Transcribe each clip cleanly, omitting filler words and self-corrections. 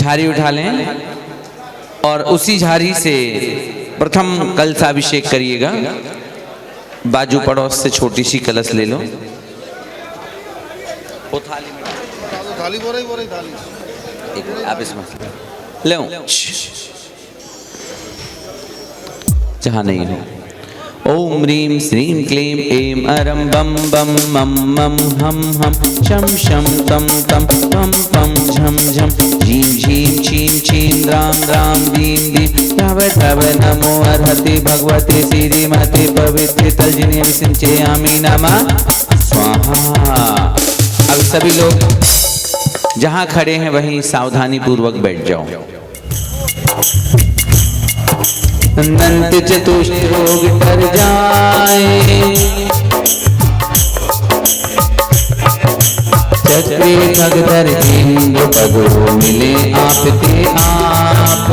झारी उठा लें और उसी झारी से प्रथम कलशाभिषेक करिएगा। बाजू पड़ोस से छोटी सी कलश ले लो। वो थाली में आप इसमें ले जहाँ नहीं हो। ओम ह्रीं श्रीं क्लीं ऐं अरं बम बम मम मम हम हम शम शम तम तम पम पम झम झम झीं झीं छीं छीं राम राम दीं दीं तव तव नमो अर्हति भगवते श्रीमते पवित्र तर्जनी विसिंचयामि नमः स्वाहा। अब सभी लोग जहाँ खड़े हैं वहीं सावधानी पूर्वक बैठ जाओ। अनंत चतुष्ट रोग तर जाए, चक्रे खगधर इंद्र पदो मिले आपते आप।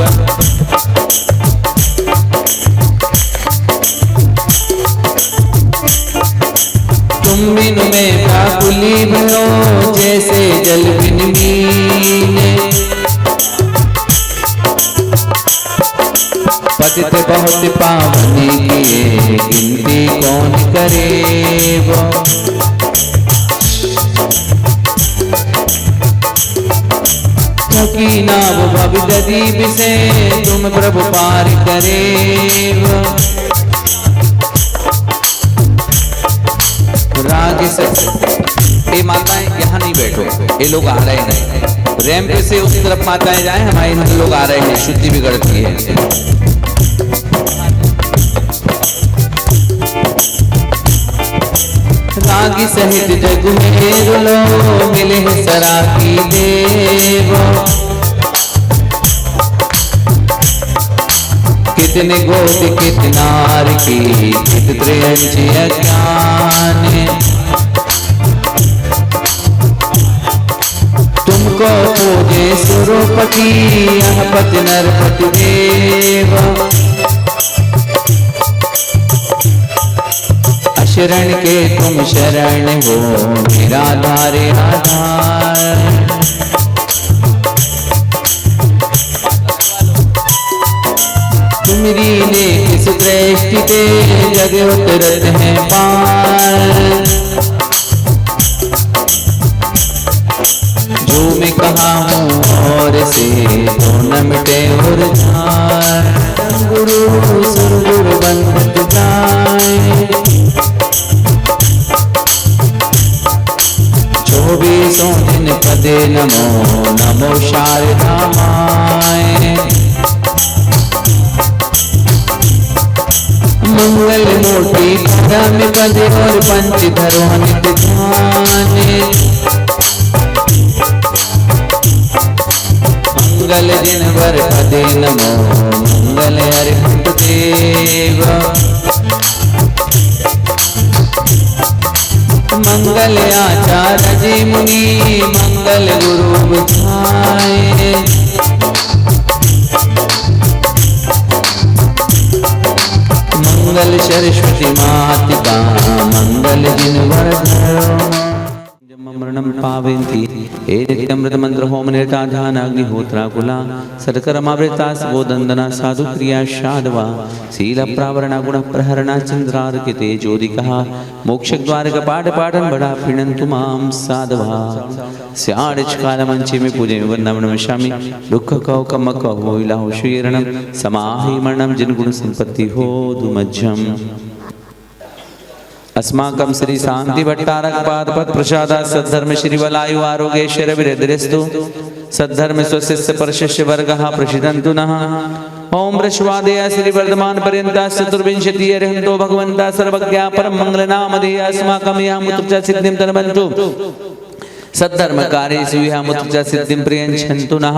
तुम बिन में व्याकुली भयो, जैसे जल बिन मीने। पतित बहुत पावनी किए, गिनती कौन करे वो। थकी नाव भव दीप से, तुम प्रभु पार करे वो। राग से ये माताएं यहाँ नहीं बैठो, ये लोग आ रहे हैं। रैंप से उसी तरफ माताएं जाएं, हमारे लोग आ रहे हैं, शुद्धि बिगड़ती है। रागी सहित जग में लो, मिले सराकी देव। कितने गोद कितनार की, कित त्रयंच अज्ञान। तुमको पूजे सुरोपति, पति नरपति देव। शरण के तुम शरण हो, निराधार आधार। तुमरी ने किस दृष्टि ते, जग उतरत है पार। जो मैं कहा हूँ और से, तो न मिटे और झार। गुरु सुरगुरु बंधत जाए, चौबीसों दिन पदे नमो नमो शारदा माए। मंगल मूर्ति परम पदे, और पंच धरो नित ध्याने। मंगल दिन भर पदे नमो, मंगल अर्हत देव। मंगल आचार्य जी मुनि, मंगल गुरु बुझाए। मंगल सरस्वती माता, मंगल दिन वर्धन। मरणं पावयन्ति एतमृत मंत्र होम निरता ध्यान अग्निहोत्राकुला सत्कर्मावृता स्वोदंदना साधु क्रिया साधवा शील प्रावरणा गुण प्रहरणा चंद्रार्किते ज्योतिकः मोक्ष द्वार कपाट पाटन बड़ा पिणन्तु मां साधवा। स्याड़च काल मंचे में पूजे वंदन नमस्यामि। दुख कौ कम कहो इलाहो शीरणम समाहि मरणम जिन गुण संपत्ति हो दुमज्जम। अस्माकं श्री शांति भट्टारक पाद पद प्रसादा सद्धर्म श्री वलायु आरोग्येश्वर विरद्रस्तु। सद्धर्म स्वशिष्य परशिष्य वर्गः प्रसिद्धन्तु नः। ओम वृषवादय श्री वर्धमान पर्यंता चतुर्विंशति अर्हन्तो भगवन्ता सर्वज्ञा परम मंगल नामधेय अस्माकं यामुत्र सिद्धिं तन्वन्तु। सद्धर्म कार्येषु यामुत्र सिद्धिं प्रियञ्छन्तु नः।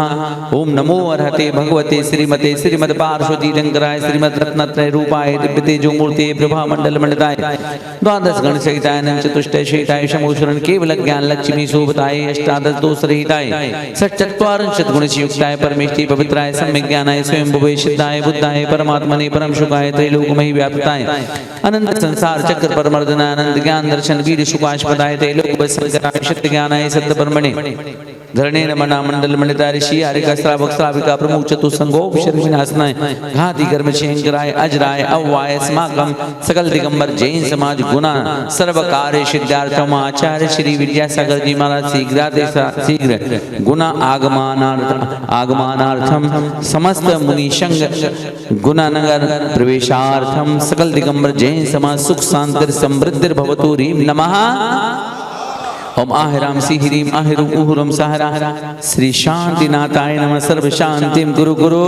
ओम नमो अर्हते भगवते श्रीमते श्रीमद् पार्श्वती शंकराय श्रीमद् रत्नत्रय रूपाय दिव्य तेजो मूर्ते प्रभा मंडल मंडिताय द्वादश गण सहिताय चतुष्टय शेताय शमोशरण केवल ज्ञान लक्ष्मी शोभताय अष्टादश दोष रहिताय षट्चत्वारिंशत् गुणयुक्ताय परमेष्टि पवित्राय सम्यक् ज्ञानाय स्वयं भुवे सिद्धाय बुद्धाय परमात्मने परम सुखाय त्रैलोकमयि व्याप्ताय अनंत संसार चक्र परमर्दनाय अनंत ज्ञान दर्शन वीर सुखास्पदाय त्रैलोक संकराय सत्य ज्ञानाय सत्य ब्रह्मणे धरणेन मना मंडल मंडिता ऋषि आरिका श्रावक श्राविका प्रमुख चतुसंगो विनाशनाय घाति कर्म शेंकराय अजराय अव्वाय स्माकम सकल दिगंबर जैन समाज गुना सर्व कार्य सिद्धार्थम आचार्य श्री विद्यासागर जी महाराज शीघ्र गुना आगमनार्थम समस्त मुनिशंग गुणानगर प्रवेशार्थम सकल दिगंबर जैन समाज सुख शांति समृद्धि भवतु रीम नमः। ओम आहिराम सी ह्रीम आहिरुम उहुरम सहरा श्री शांतिनाथाय नमः सर्व शांतिम गुरु गुरु।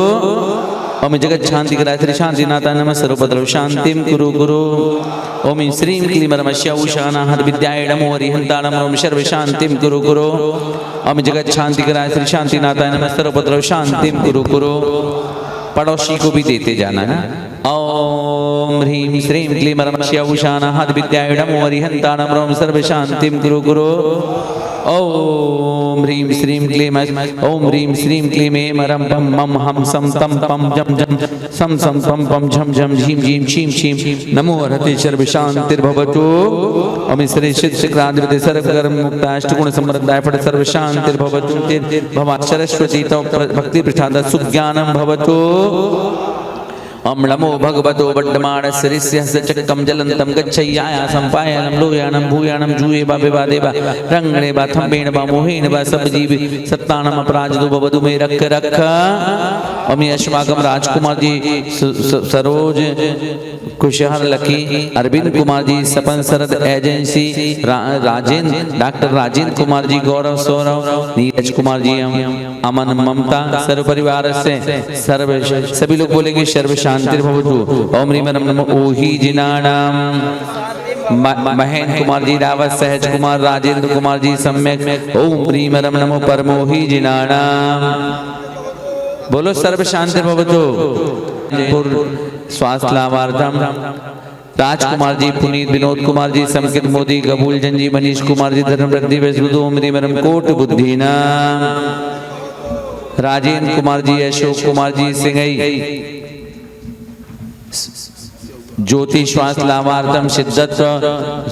ओम जगत शांति कराय श्री शांतिनाथाय नमः सर्वभद्र शांतिम गुरु गुरु। ओम श्रीम क्लीम रमश्य उषाना हर विद्याय नमो हरिहंता नमो सर्व शांतिम गुरु गुरु। ओम जगत शांति कराय श्री शांतिनाथाय नमः सर्वभद्र शांतिम गुरु गुरु। पड़ोसी को भी देते जाना है। ओम ह्रीम श्रीम क्लीम रमश्य उषाना हद विद्याय नमो हरिहंता नमो सर्व शांतिम गुरु गुरु। ओम ह्रीम श्रीम क्लीम ओम ह्रीम श्रीम क्लीम मरम पम मम हम सम तम पम जम जम सम सम पम पम झम झम झीम झीम छीम छीम नमो हरते सर्व शांतिर्भवतु। ओम श्री सिद्ध शिखराद्रिते सर्व कर्म मुक्ताष्टगुण समृद्धाय फट सर्व शांतिर्भवतु। भवा सरस्वती तो भक्ति प्रसाद सुज्ञानम भवतु। ओम नमो भगवतो वड्डमानस्य चक्रम जलंतम गच्छय्याया संपायनम लोयानम भूयानम जूये बा बेबा देवा रंगणे बा थंबेण बा मोहेन बा सब जीव सत्तानम अपराजदो भवतु मे रख रख। ओम यशमागम राजकुमार जी सरोज कुशहर लकी अरविंद कुमार जी सपन शरद एजेंसी राजेंद्र डॉक्टर राजेंद्र कुमार जी गौरव सौरव नीरज कुमार जी अमन ममता सर्व परिवार से सर्व सभी लोग बोलेंगे सर्व शांतिर्भवतु। ओम ह्रीम नमो ओहि जिनानाम महेंद्र कुमार जी रावत सहज कुमार राजेंद्र कुमार जी सम्यक ओम ह्रीम नमो परमोहि जिनानाम। बोलो सर्व शांतिर्भवतु। स्वास्थ्य लाभार्थम राजकुमार जी पुनीत विनोद कुमार जी संकित मोदी कबूल जन जी मनीष कुमार जी धर्म वृद्धि वैश्वो ओम ह्रीम कोट बुद्धि नाम राजेंद्र कुमार जी अशोक कुमार जी सिंगई ज्योति श्वास लाभार्थम सिद्धत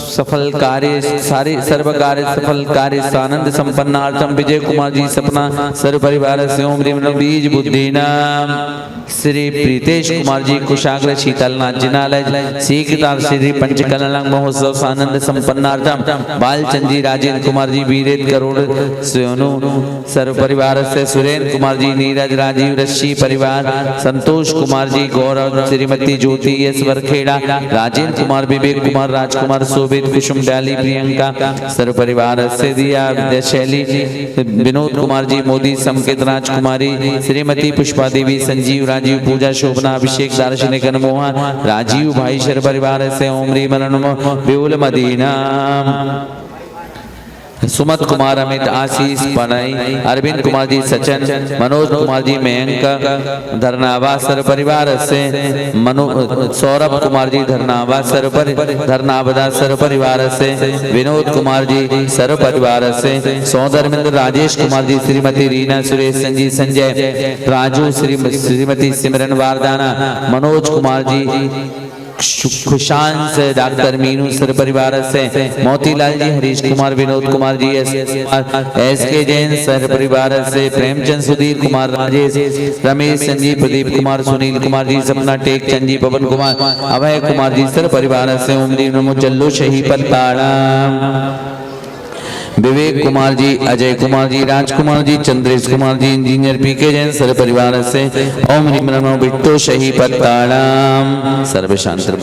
सफल कार्य सारे सर्व कार्य सफल कार्य आनंद संपन्नार्थम विजय कुमार जी सपना सर्व परिवार से ओम ह्रीम बीज बुद्धि नाम श्री प्रीतेश कुमार जी कुशाग्र शीतलनाथ जिनालय सीखतार श्री पंचकलंग महोत्सव आनंद संपन्नार्थम बालचंद जी राजेंद्र कुमार जी वीरेद करोड़ सोनू सर्व परिवार से सुरेंद्र कुमार जी नीरज राजीव रश्मि परिवार संतोष कुमार जी गौरव श्रीमती ज्योति ईश्वर खेड़ा राजेंद्र कुमार विवेक कुमार राजकुमार शोभित कुसुम डाली प्रियंका सर्व परिवार से दिया शैली विनोद कुमार जी मोदी संकेत राजकुमारी श्रीमती पुष्पा देवी संजीव राजीव पूजा शोभना अभिषेक दार्शनिक मोहन राजीव भाई शर परिवार से ओम ह्रीम नमो बेउल मदीना सुमत कुमार अमित आशीष पनई अरविंद कुमार जी सचन मनोज कुमार जी मयंक धरनावा सर परिवार से सौरभ कुमार जी धरनावा सर धरनावदा सर परिवार से विनोद कुमार जी सर परिवार से सौधर्मेंद्र राजेश कुमार जी श्रीमती रीना सुरेश संजीव संजय राजू श्रीमती सिमरन वारदाना मनोज कुमार जी खुशान से डॉक्टर मीनू सर परिवार से मोतीलाल जी हरीश कुमार विनोद कुमार जी एस के जैन सर परिवार से प्रेमचंद सुधीर कुमार राजेश रमेश संजीव प्रदीप कुमार सुनील कुमार जी सपना टेक चंद जी पवन कुमार अभय कुमार जी सर परिवार से ओम ह्रीम नमो चल्लो शही पत्ताड़ा विवेक कुमार जी अजय कुमार जी राजकुमार जी चंद्रेश कुमार जी इंजीनियर पीके जैन सर परिवार से ओम ह्रीम नमो बिट्टो शही पत्ताड़ाम सर्व शांति।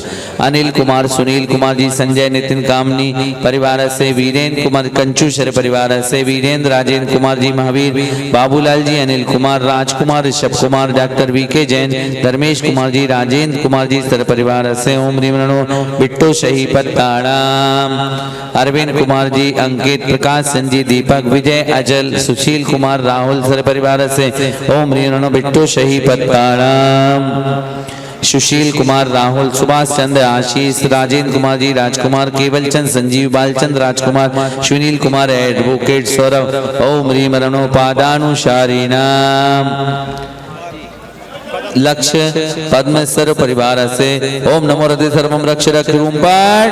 अनिल कुमार सुनील कुमार जी संजय नितिन कामनी परिवार से वीरेंद्र कुमार कंचू सर परिवार से वीरेंद्र राजेंद्र कुमार जी महावीर बाबूलाल जी अनिल कुमार राजकुमार Rishabh Kumar doctor VK Jain Dharmesh Kumar ji Rajendra Kumar ji sir परिवार से ओम ह्रीम नमो बिट्टो शही पत्ताड़ाम। अरविंद कुमार जी अंकित प्रकाश संजय दीपक विजय अजल सुशील कुमार राहुल सर परिवार से ओम ह्रीम नमो बिट्टो शही पत्ताड़ाम। सुशील कुमार राहुल सुभाष चंद्र आशीष राजेंद्र कुमार जी राजकुमार केवल चंद संजीव बालचंद राजकुमार सुनील कुमार एडवोकेट सौरभ ओम ह्रीम नमो पादानुसारिणाम। लक्ष्य पद्मेश्वर परिवार से ओम नमो हृदय सर्वम रक्ष रक्ष रूम पाठ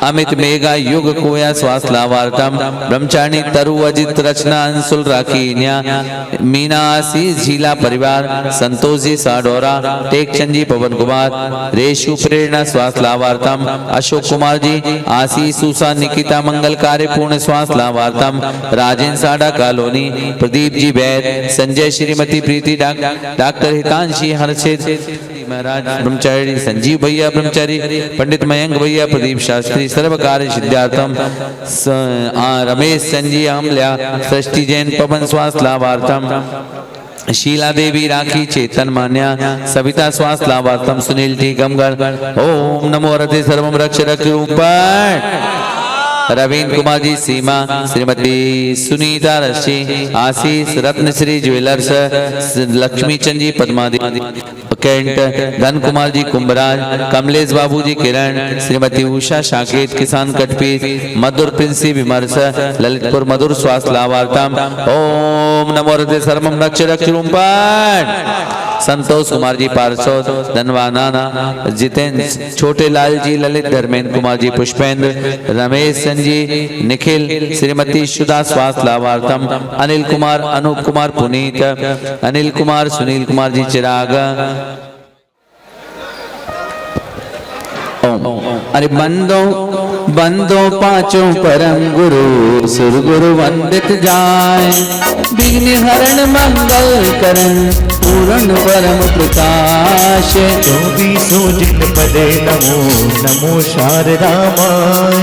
अमित मेघा युग कोया स्वास लावार्तम ब्रह्मचारिणी तरु अजित रचना अंशुल राखी न्या मीना आशीष झीला परिवार संतोष जी साडोरा टेकचंद जी पवन कुमार रेशु प्रेरणा स्वास लावार्तम अशोक कुमार जी आशीष सुसा निकिता मंगल कार्य पूर्ण स्वास लावार्तम राजेंद्र साडा कॉलोनी प्रदीप जी वैद संजय श्रीमती प्रीति डॉक्टर हितांशी हर्षित महाराज ब्रह्मचारी संजीव भैया ब्रह्मचारी पंडित मयंक भैया प्रदीप शास्त्री सर्व कार्य सिद्धार्थम रमेश संजी अमल्या सृष्टि जैन पवन स्वास लाभार्थम शीला देवी राखी चेतन मान्या सविता स्वास लाभार्थम सुनील टी गमगढ़ ओम नमो रते सर्वम रक्ष ऊपर रवीन्द्र कुमार जी सीमा श्रीमती सुनीता ऋषि आशीष रत्नश्री ज्वेलर्स लक्ष्मी चंद जी पद्मादी कैंट धन कुमार जी कुंभराज कमलेश बाबू जी किरण श्रीमती उषा शाकेत किसान कटपीस मधुर प्रिंसी विमर्श ललितपुर मधुर स्वास्थ्य लाभार्थम ओम नमो रते सर्वम रक्ष संतोष कुमार जी पार्षद धनवाना जितेंद्र छोटे लाल जी ललित धर्मेंद्र कुमार जी पुष्पेंद्र रमेश जी निखिल श्रीमती सुधा स्वास्थ्य लाभार्थम अनिल कुमार अनूप कुमार पुनीत अनिल कुमार सुनील कुमार जी चिराग अरे बंदो पांचों परम गुरु सुर गुरु वंदित जाए विघ्न हरण मंगल करण पूर्ण परम प्रकाश चौबीसों जिन पदे नमो नमो शारदामाय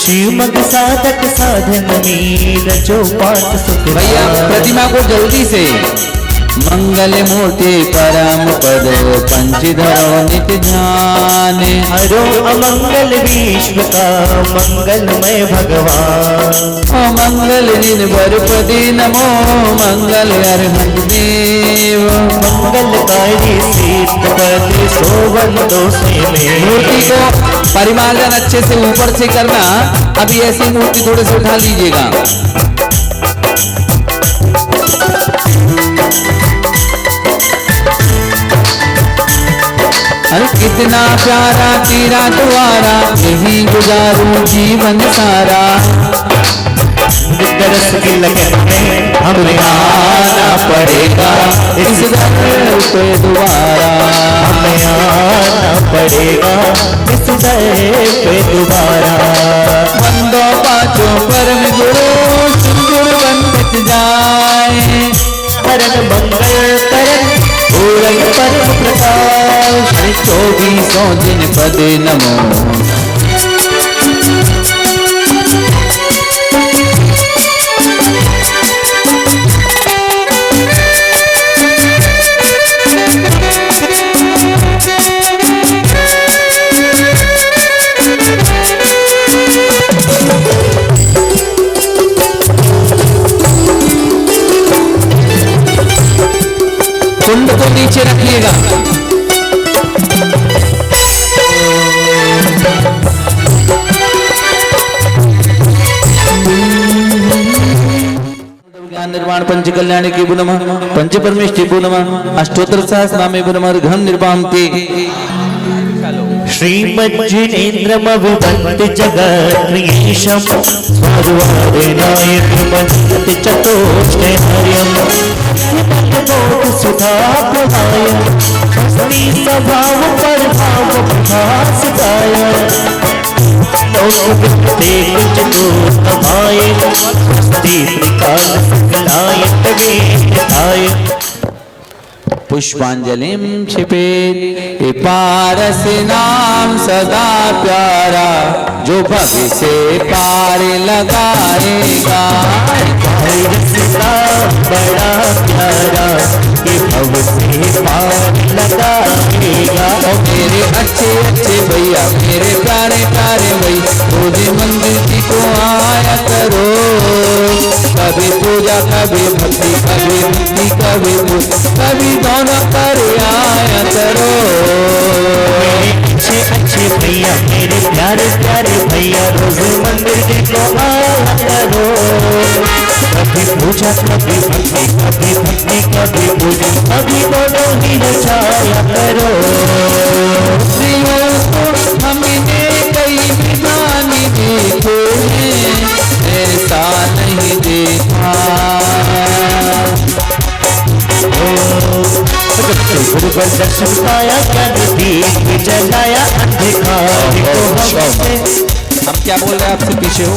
श्रीमद साधक साधन मीर जो पाठ सुख भैया प्रतिमा को जल्दी से मंगल मूर्ति परम पद पंचधरो नित्य ध्यान हरो अमंगल विश्व का मंगलमय भगवान ओ मंगल दिन बरपति नमो मंगल अर्हत देव मंगलकारी सीतपति शोभन दोषे में मूर्ति को परिमार्जन अच्छे से ऊपर से करना। अभी ऐसी मूर्ति थोड़े से उठा लीजिएगा। अरे कितना प्यारा तेरा द्वारा यही गुजारूं जीवन सारा दरस की लगन में हमें आना पड़ेगा इस दर पे दोबारा हमें आना पड़ेगा इस दर पे दोबारा बंदो पांचों परम गुरु सुंदर वंदित जाए हरण मंगल करण पूरन परम प्रकाश 24 दिन पदे नमो कुंड को नीचे रखिएगा। निर्माण पंच कल्याण की बुनम पंच परमेष्टि बुनम अष्टोत्तर सहस्रनामे बुनम घन निर्वांति श्रीमज्जिनेन्द्रमविवन्ति जगत्क्रियेशं स्वाद्वारेणायकमन्ति चतुष्टयहर्यम् सुधाप्रदाय स्त्री स्वभाव प्रभाव प्रभासदाय लोकवित्ते कुचतुस्तमाय स्त्री त्रिकाल सकलाय तवेताय पुष्पांजलिम छिपेत पारस नाम सदा प्यारा जो भक्ति से पार लगाएगा बड़ा प्यारा कि भव से पार लगाएगा। मेरे अच्छे अच्छे भैया मेरे प्यारे प्यारे भैया रोज मंदिर जी को आया करो कभी पूजा कभी भक्ति कभी भक्ति कभी कभी दोनों कर आया करो। अच्छे अच्छे भैया मेरे प्यारे प्यारे भैया रोज मंदिर जी को आया करो कभी पूजा कभी भक्ति कभी भक्ति कभी पूजा कभी दोनों ही रचाया करो। हमने कई विधान गुरुवर दर्शन पाया ज्ञान दीप जलाया अंधकार को हमसे। हम क्या बोल रहे हैं आपसे पीछे हो?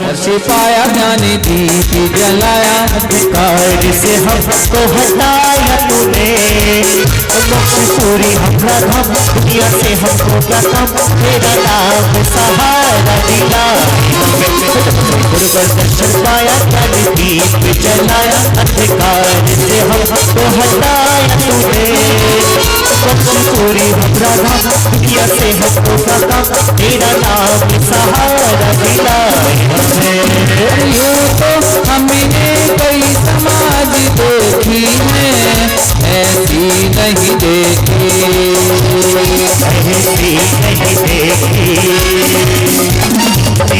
दर्शन पाया ज्ञान दीप जलाया अंधकार से हमको हटाया तूने। मोक्ष पूरी हमरा धाम दुनिया से हमको क्या काम, तेरा नाम सहारा दिला। गुरुवर दर्शन पाया ज्ञान दीप जलाया अंधकार से हमको हटाया तूने। मोक्ष पूरी हमरा धाम दुनिया से हमको क्या काम, तेरा नाम सहारा दिला। यूं तो हमने कई समाज देखी है, ऐसी नहीं देखी, ऐसी नहीं देखी।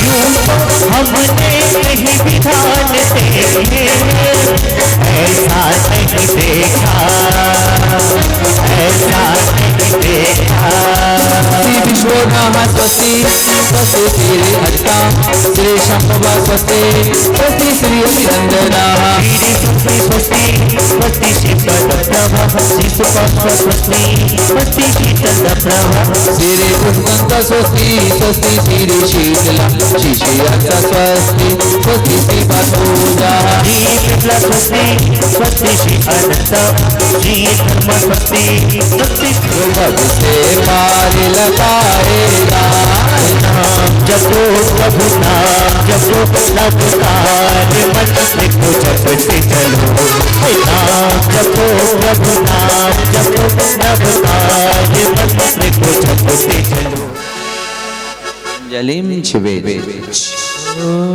यूं तो हमने कहीं विधान देखे, ऐसा नहीं देखा, ऐसा नहीं देखा। श्री विश्वनाथ स्वस्ति स्वस्ति श्री अष्टा श्री शंभवा स्वस्ति स्वस्ति श्री अभिनंदना स्वस्ति स्वस्ति स्वस्ति शीतल प्रभा शिशुपात्र स्वस्ति स्वस्ति शीतल प्रभा श्री पुष्पंत स्वस्ति स्वस्ति श्री शीतला शिशिरक्षा स्वस्ति स्वस्ति श्री पादपूजा श्री विमला स्वस्ति स्वस्ति श्री अनंत श्री धर्म स्वस्ति स्वस्ति से पार लगाएगा नाम जपो प्रभु नाम जपो नवकार मन को जपते चलो। नाम जपो प्रभु नाम जपो नवकार मन को जपते चलो। जलिम छिवेद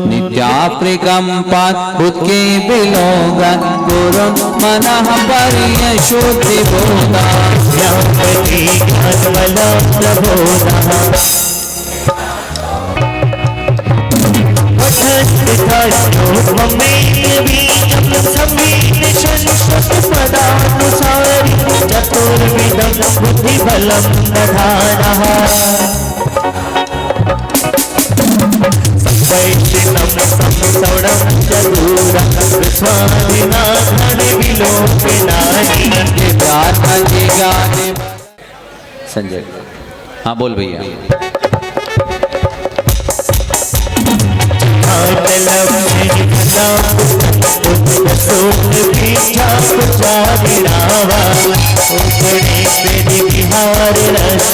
नित्याप्रिकंपात उत्के बिलोगा गुरु मनः परिय शुद्धि बोधा ज्ञापति ज्ञानवला प्रबोधा पठन विधानो ममेन बीजम समीन शंशत पदानुसारि चतुर्विधं बुद्धिबलं दधानः। वैष्णव संसौणं चतुरं विश्वादिनाथन विलोकनानि गाने संजय। हाँ बोल भैया। बिहार रस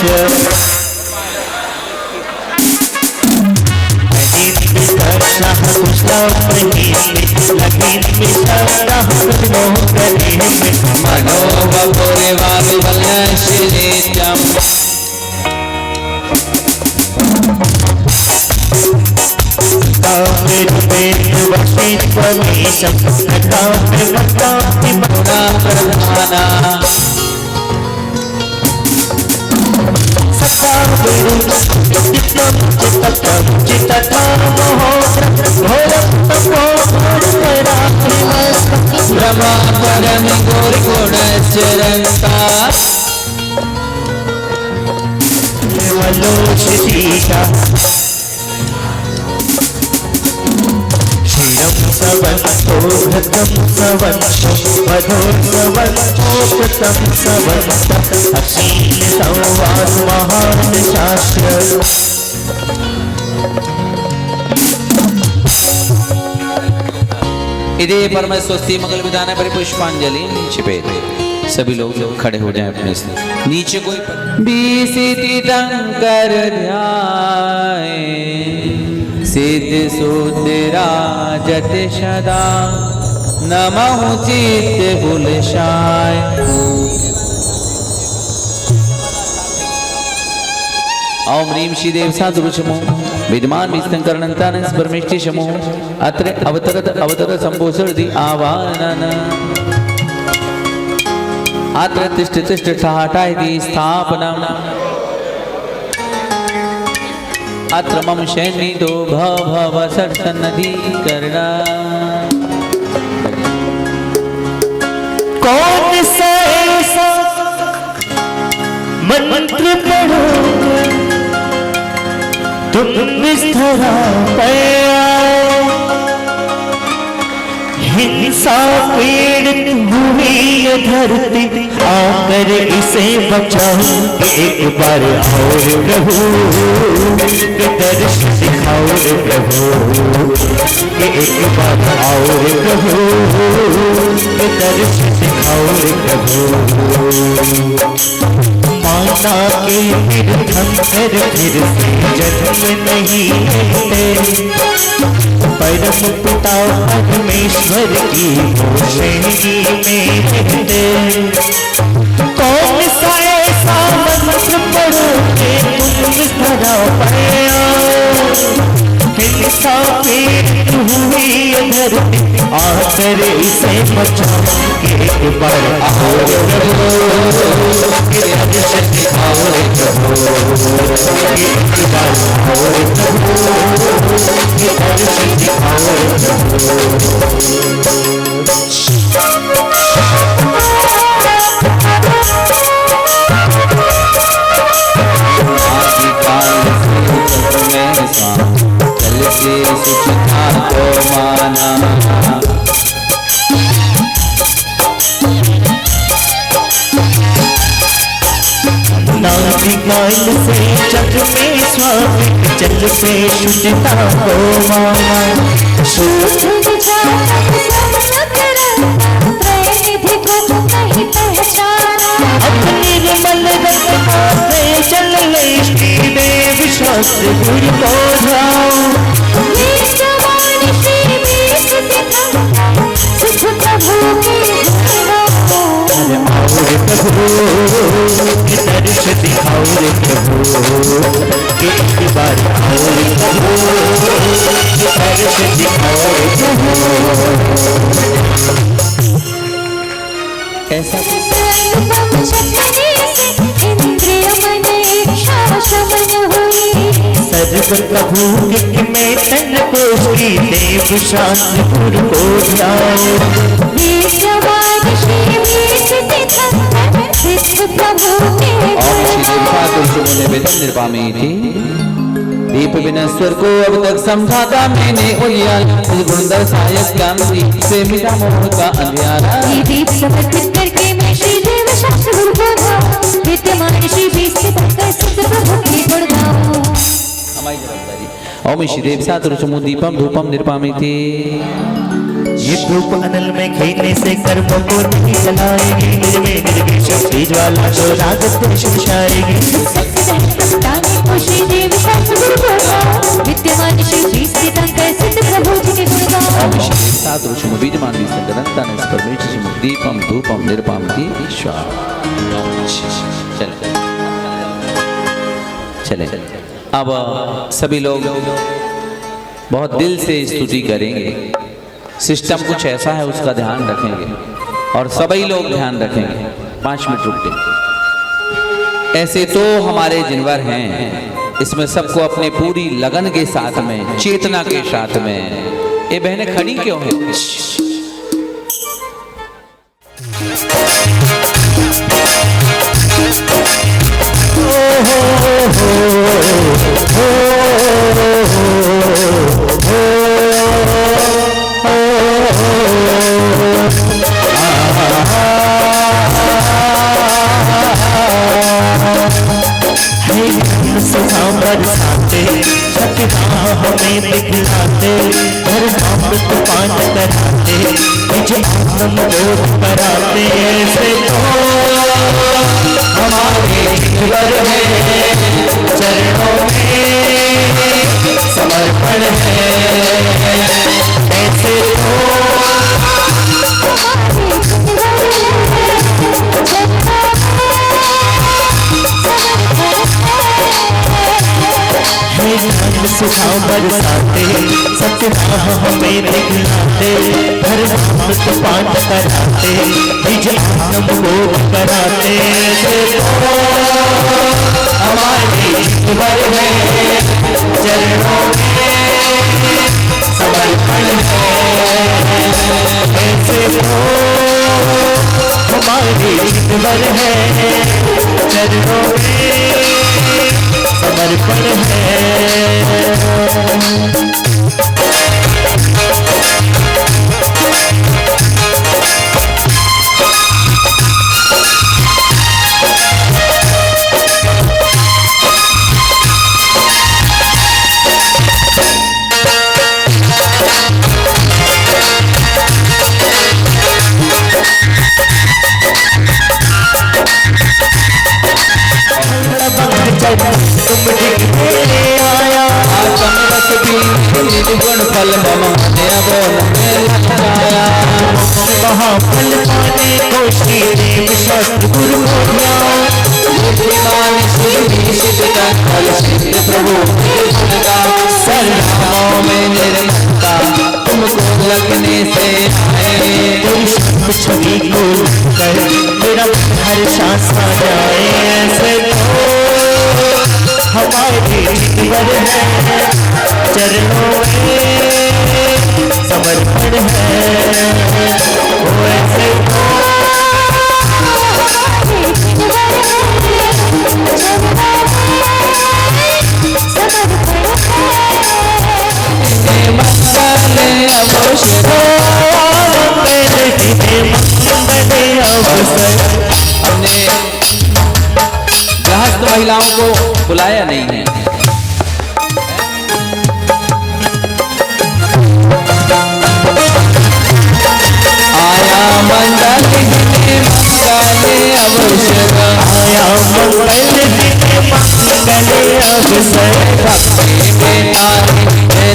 मनोबपुरे वाविवल्लश्रीत्यम् ब्रह्मा परम गौर गुण चरंता क्षीरं सवन्तो घृतं सवन्तो मधुर्सवन्तोकृतं सवन्त अक्षीण संवाद महान शास्त्र। इधे परम स्वस्ति मंगल विधान परिपुष्पांजलि छिपेद। सभी लोग खड़े हो जाएं अपने से। नीचे कोई बीसिति कर ध्याए सिद्ध सुधराजत सदा नमः चित्त बुलशाय। ओम ह्रीं श्री देव साधुरुचमो विद्यमान विस्तंकरणंतान स्पर्मिष्टि शमो अत्र अवतरत संभोसर्दि आवानन अत्र तिष्ठ ठाठाइति स्थापनम् अत्र मम शयनितो भव सर्सन्नधिकरण। कौन सा ऐसा मंत्र पढ़ो तुम इस धरा पे हिंसा पीड़ित हुई ये धरती आप आकर इसे बचाओ कि एक बार आओ रे प्रभु कि दर्शन दिखाओ रे प्रभु कि एक बार आओ रे प्रभु कि दर्शन दिखाओ रे प्रभु। माता के फिर अंतर फिर से जन्म नहीं लेते परम पिता परमेश्वर की श्रेणी में रहते। कौन सा ऐसा मंत्र पढ़ोगे तुम धरा पाया हिंसा पीड़ित हुई धरती आकर इसे बचाओ कि एक बार आओ रे प्रभु कि दर्शन दिखाओ रे प्रभु कि एक बार आओ रे प्रभु कि दर्शन दिखाओ रे प्रभु। चलते सुचता को माना नासिकाल से जग में स्वामी चल से शुचिता को माना शुद्ध प्रतिनिधि को नहीं पहचाना अपने निर्मल रक्त से चल ले श्री देव शास्त्र गुरु को ध्याओ सुख प्रभु के अरे आओ रे प्रभु कि दर्शन दिखाओ रे प्रभु कि एक बार आओ रे प्रभु कि दर्शन दिखाओ रे प्रभु। कैसा इंद्रिय मन इच्छा शमन हुई सर्व प्रभु में तन को श्री देव शास्त्र गुरु को ध्याओ प्रभु दीप बिना स्वर को अब तक समझाता मैंने उलियाल गुण दर्शायक ज्ञान दीप से मिटा मोह का अंधियारा। दीप समर्पित करके मैं श्री देव शास्त्र गुरु को ध्याऊं विद्यमान श्री बीज से बनकर सिद्ध प्रभु की गुण गाऊं। ओम श्री देव सातुरुचमु दीपम धूपम निर्पामिति। ये धूप अनल में खेलने से कर्मों को नहीं जलाएगी निर्मे निर्विष बीज वाला जो राग द्वेष विषाएगी। श्री देव शास्त्र गुरु को ध्याऊं विद्यमान श्री बीज से बनकर सिद्ध प्रभु जी की गुण गाऊं। ओम श्री देव सातुरुचमु बीजमान विसर्जनता ने परमेश्वर दीपम धूपम निर्पामिति। चले अब सभी लोग बहुत दिल से स्तुति करेंगे। सिस्टम कुछ ऐसा है उसका ध्यान रखेंगे और सभी लोग ध्यान रखेंगे। 5 मिनट रुकते। ऐसे तो हमारे जिनवर हैं, इसमें सबको अपने पूरी लगन के साथ में चेतना के साथ में। ये बहनें खड़ी क्यों हैं? हमें दिखलाते हर अमृत पान कराते निज आनंद बोध कराते ऐसे तो हमारे जीवन में चरणों में समर्पण है। ऐसे तो सुखाओ बरसाते सत्य हमें दिखलाते हर अमृत पान कराते निज आनंद बोध कराते हमारे जीवन में चरणों में समर्पण है। ऐसे हमारे जीवन है चरणों में समर्पण है। बोल में ललचाया। महाफल पाने को श्री देव शास्त्र गुरु बोलिया। बुद्धिमान सिद्ध कल सिद्ध प्रभु का सर्वों में निर्मलता तुमको लगने से आए। छवि को कर मेरा हर सांस आ जाए। ऐसे तो हमारे जीवन है चरणों में समर्पण है। ओ ऐसे तो हमने गृहस्थ महिलाओं को बुलाया नहीं है। आया मंगल दिने मंगले अवसर। आया मंगल दिने मंगले अवसर। भक्ति में नारी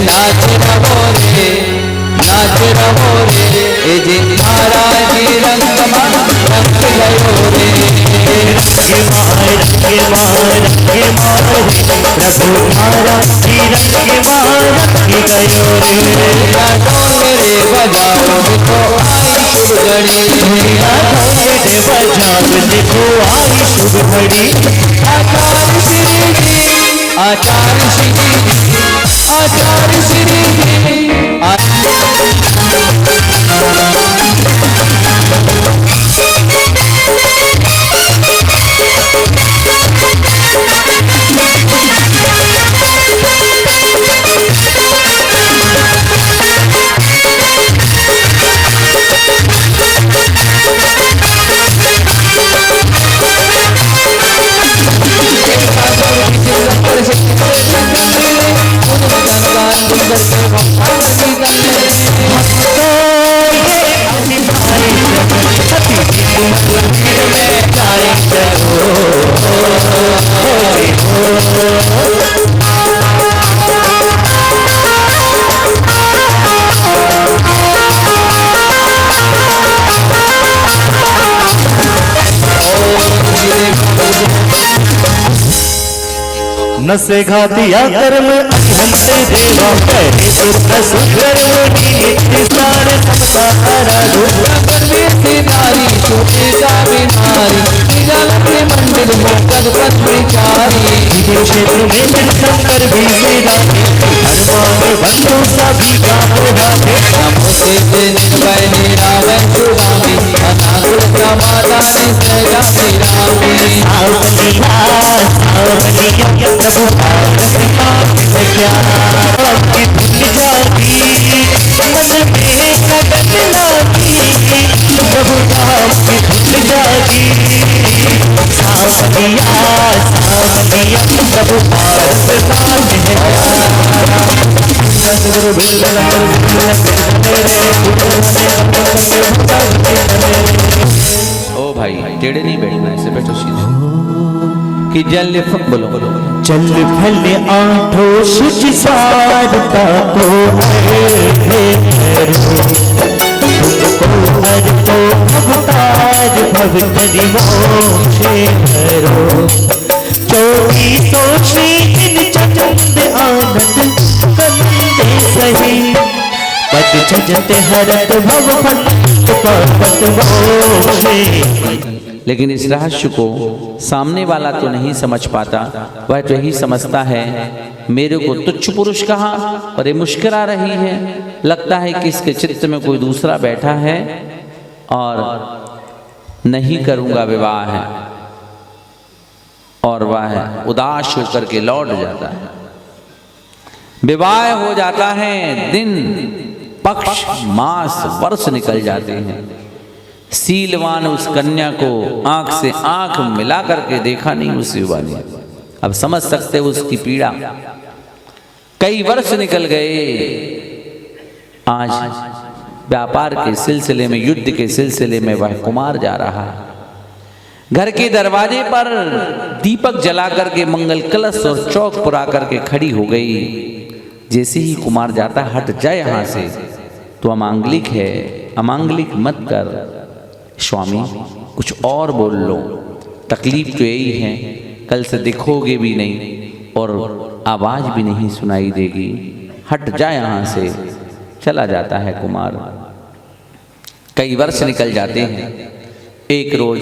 नाच रहो रे नाच रहो रे। ए जी महाराज जी रंग रंग गयो रे। के मार प्रभु महाराज जी रंग मार के गयो रे। डोंगरे बजाओ देखो आई शुभ घड़ी। बजाओ देखो आई शुभ घड़ी। आचार्य श्री जी आचार्य श्री जी आचार्य श्री जी न से घातिया कर्म हमसे देवा करे सुख सुखर मोटी नित्य सार सबका हरा रूप। नारी छोटे का बीमारी निगल के मंदिर में कद पद विचारी। क्षेत्र में जन शंकर भी सेना हर मांगे बंधु सभी का होते। नमोते से निर्भय निरावय सुरामी अनाकुल का माता ने सजा रामी। सावलिया सावलिया प्रभु भारत का क्या आपकी धुन जागी मन में लगन लागी। प्रभु आपकी धुन जागी सावलिया सावलिया प्रभु भारत का ओ भाई टेढ़े नहीं बैठना ऐसे बैठो सीधे। कि जल बोलो बोलो चल फल आठो शुच सारता को तुमको भवतार भवतरि मोक्षे करो। चौबीसो श्री दिन चंद आनंद कंदे सही पद जजते हरत भव पद मोक्षे। लेकिन इस रहस्य को सामने वाला तो नहीं समझ पाता। वह तो यही समझता है मेरे को तुच्छ पुरुष कहा और ये मुस्कुरा रही है। लगता है कि इसके चित्त में कोई दूसरा बैठा है और नहीं करूंगा विवाह है। और वह उदास होकर के लौट जाता है। विवाह हो जाता है, दिन पक्ष मास वर्ष निकल जाते हैं। सीलवान उस कन्या को आंख से आंख मिला करके देखा नहीं उस युवा ने। अब समझ सकते उसकी पीड़ा। कई वर्ष निकल गए। आज व्यापार के सिलसिले में, युद्ध के सिलसिले में वह कुमार जा रहा है। घर के दरवाजे पर दीपक जला करके मंगल कलश और चौक पुरा करके खड़ी हो गई। जैसे ही कुमार जाता हट जाए यहां से, तो अमांगलिक है, अमांगलिक मत कर। स्वामी कुछ और बोल लो, तकलीफ तो यही है, कल से दिखोगे भी नहीं और आवाज भी नहीं सुनाई देगी, हट जा यहाँ से। चला जाता है कुमार। कई वर्ष निकल जाते हैं। एक रोज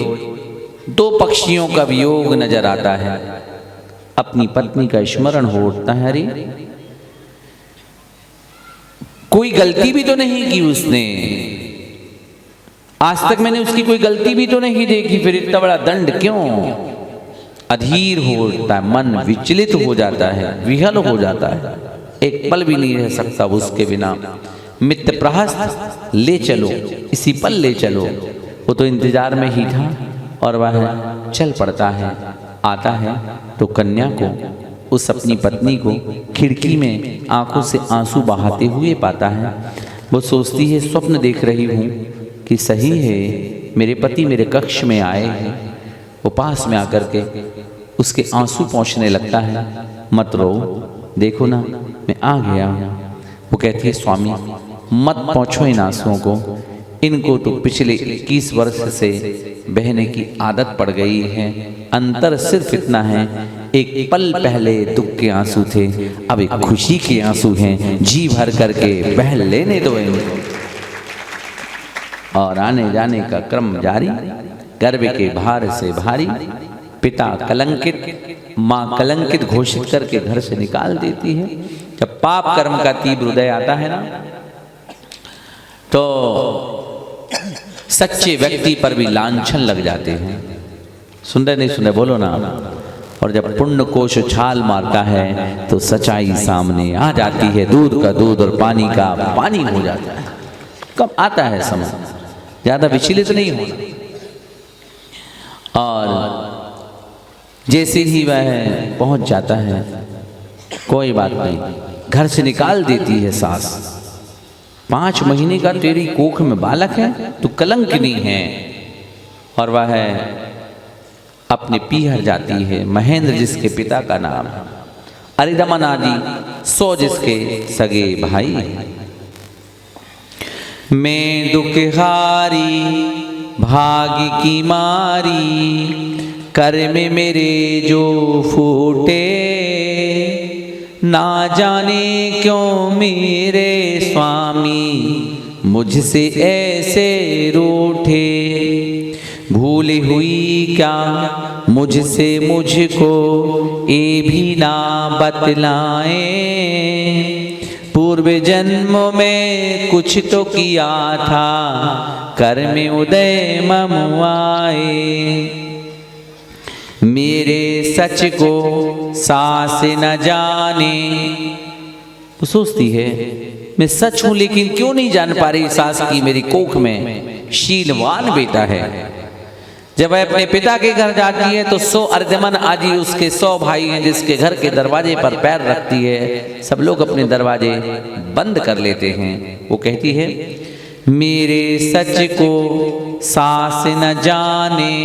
दो पक्षियों का वियोग नजर आता है। अपनी पत्नी का स्मरण हो उठता है, अरे कोई गलती भी तो नहीं की उसने, आज तक मैंने उसकी कोई गलती भी तो नहीं देखी, फिर इतना बड़ा दंड क्यों? अधीर हो उठता है, मन विचलित हो जाता है, विहल हो जाता है, एक पल भी नहीं रह सकता उसके बिना। मित्र प्रहस्त ले चलो, इसी पल ले चलो। वो तो इंतजार में ही था और वह चल पड़ता है। आता है तो कन्या को, उस अपनी पत्नी को खिड़की में आंखों से आंसू बहाते हुए पाता है। वो सोचती है स्वप्न देख रही हूँ कि सही है, मेरे पति मेरे कक्ष में आए हैं। वो पास में आकर के उसके आंसू पोंछने लगता है। मत रो, देखो ना मैं आ गया हूँ। वो कहती है स्वामी मत पोंछो इन आंसुओं को, इनको तो पिछले 21 वर्ष से बहने की आदत पड़ गई है। अंतर सिर्फ इतना है, एक पल पहले दुख के आंसू थे, अब एक खुशी के आंसू हैं। जी भर करके बह लेने दो इनको। और आने जाने का क्रम जारी, गर्भ के भार से भारी। पिता कलंकित, माँ कलंकित घोषित करके घर से निकाल देती है। जब पाप कर्म का तीव्र उदय आता है ना, तो सच्चे व्यक्ति पर भी लांछन लग जाते हैं। सुन रहे नहीं सुन रहे, बोलो ना। और जब पुण्य कोश छाल मारता है तो सच्चाई सामने आ जाती है। दूध का दूध और पानी का पानी हो जाता है। कब आता है समय, ज्यादा विचलित नहीं होना। और जैसे ही वह पहुंच जाता है, कोई बात नहीं, घर से निकाल देती है सास। 5 महीने का तेरी कोख में बालक है, तू कलंकिनी है। और वह अपने पीहर जाती है। महेंद्र जिसके पिता का नाम, अरिदमन आदि 100 जिसके सगे भाई हैं। मैं दुखहारी भाग्य की मारी, कर में मेरे जो फूटे, ना जाने क्यों मेरे स्वामी मुझसे ऐसे रूठे। भूल हुई क्या मुझसे मुझको ये भी ना बतलाए, पूर्व जन्म में कुछ तो किया था, कर में उदय ममुआए। मेरे सच को सास न जाने। तो सोचती है मैं सच हूं, लेकिन क्यों नहीं जान पा रही सास की मेरी कोख में शीलवान बेटा है। जब वह अपने पिता के घर जाती है तो 100 अर्धमन आदि उसके 100 भाई हैं, जिसके घर के दरवाजे पर पैर रखती है। सब लोग अपने दरवाजे बंद कर लेते हैं। वो कहती है मेरे सच को सास न जाने,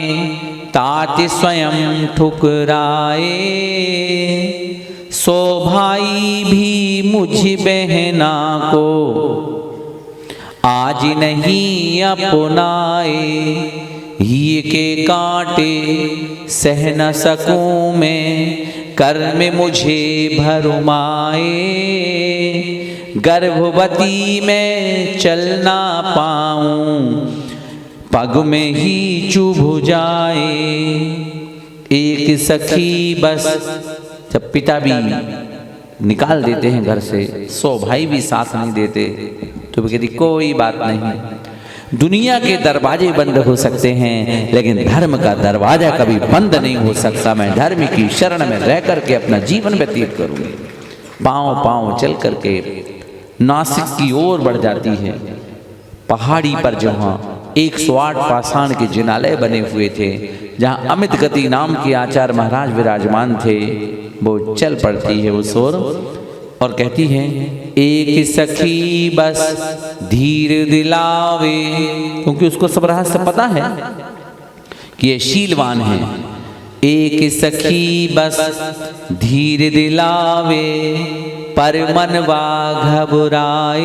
तात स्वयं ठुकराए। 100 भाई भी मुझ बहना को आज नहीं अपनाए। ही के कांटे सह न सकूं मैं, कर में मुझे भरुमाए। गर्भवती में चल ना पाऊं, पग में ही चुभ जाए। एक सखी बस, जब पिता भी निकाल देते हैं घर से, 100 भाई भी साथ नहीं देते, तो कहती कोई बात नहीं, दुनिया के दरवाजे बंद हो सकते हैं लेकिन धर्म का दरवाजा कभी बंद नहीं हो सकता। मैं धर्म की शरण में रह करके अपना जीवन व्यतीत करूंगी। पांव पांव चल करके नासिक की ओर बढ़ जाती है। पहाड़ी पर जहाँ 108 पाषाण के जिनालय बने हुए थे, जहाँ अमित गति नाम के आचार्य महाराज विराजमान थे, वो चल पड़ती है उस ओर और कहती है एक सखी बस धीर दिलावे, क्योंकि उसको सब रहस्य पता है कि ये शीलवान है। एक सखी बस धीर दिलावे, पर मनवा घबराए,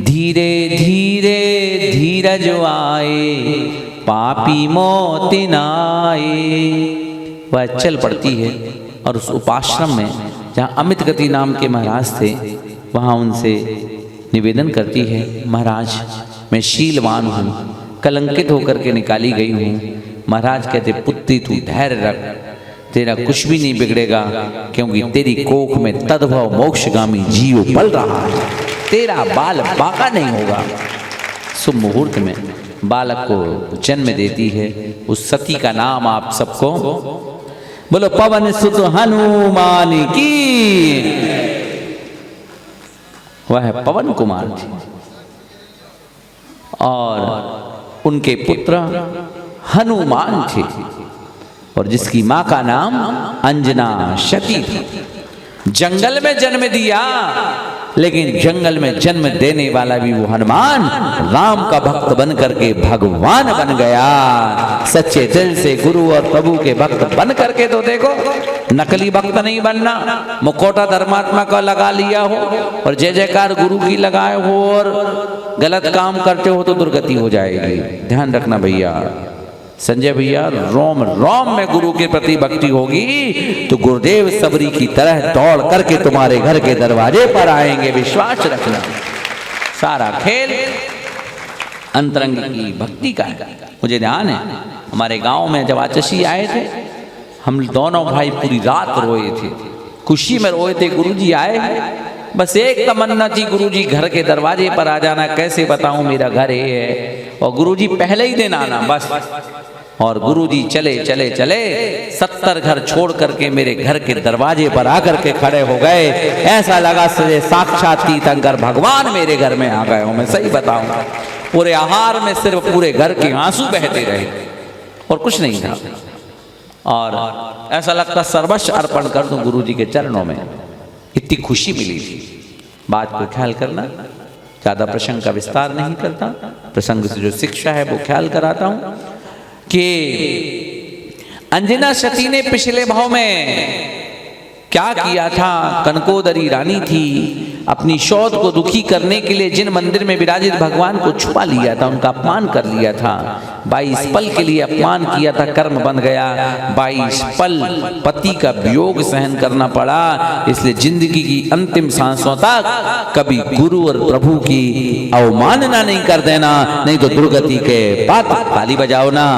धीरे धीरे धीरज आए, पापी मौत नाए। वह चल पड़ती है और उस उपाश्रम में जहाँ अमित गति नाम के महाराज थे वहाँ उनसे निवेदन करती है, महाराज मैं शीलवान हूँ, कलंकित होकर के निकाली गई हूँ। महाराज कहते पुत्री तू धैर्य रख, तेरा कुछ भी नहीं बिगड़ेगा, क्योंकि तेरी कोख में तद्भव मोक्षगामी जीव पल रहा है, तेरा बाल बाका नहीं होगा। शुभ मुहूर्त में बालक को जन्म देती है। उस सती का नाम आप सबको बोलो, पवन सुत हनुमान की। वह पवन कुमार थी और उनके पुत्र हनुमान थे, और जिसकी मां का नाम अंजना सती थी। जंगल में जन्म दिया, लेकिन जंगल में जन्म देने वाला भी वो हनुमान राम का भक्त बन करके भगवान बन गया। सच्चे दिल से गुरु और प्रभु के भक्त बन करके तो देखो, नकली भक्त नहीं बनना। मुखौटा धर्मात्मा का लगा लिया हो और जय जयकार गुरु की लगाए हो और गलत काम करते हो तो दुर्गति हो जाएगी। ध्यान रखना भैया। संजय भैया, रोम रोम में गुरु के प्रति भक्ति होगी तो गुरुदेव सबरी की तरह दौड़ करके तुम्हारे घर के दरवाजे पर आएंगे, विश्वास रखना। सारा खेल अंतरंग की भक्ति का है। मुझे ध्यान है, हमारे गांव में जब आचसी आए थे, हम दोनों भाई पूरी रात रोए थे, खुशी में रोए थे। गुरुजी आए, बस एक तमन्ना थी, गुरुजी घर के दरवाजे पर आ जाना। कैसे बताऊं, मेरा घर ये है, और गुरुजी पहले ही दिन आना बस। और गुरुजी चले चले चले 70 घर छोड़ करके मेरे घर के दरवाजे पर आकर के खड़े हो गए। ऐसा लगा से साक्षात तीर्थंकर भगवान मेरे घर में आ गए हो। मैं सही बताऊं, पूरे आहार में सिर्फ पूरे घर के आंसू बहते रहे और कुछ नहीं था। और ऐसा लगता सर्वस्व अर्पण कर दूं गुरुजी के चरणों में, इतनी खुशी मिली थी। बात को ख्याल करना, ज्यादा प्रसंग का विस्तार नहीं करता, प्रसंग से जो शिक्षा है वो ख्याल कराता हूं कि अंजना सती ने पिछले भाव में क्या किया था। कनकोदरी रानी थी, अपनी शौच को दुखी करने के लिए जिन मंदिर में विराजित भगवान को छुपा लिया था, उनका अपमान कर लिया था। 22 पल के लिए अपमान किया था, कर्म बन गया। 22 पल पति का वियोग सहन करना पड़ा, इसलिए जिंदगी की अंतिम सांसों तक कभी गुरु और प्रभु की अवमानना नहीं कर देना, नहीं तो दुर्गति के पात्र। ताली बजाओ ना,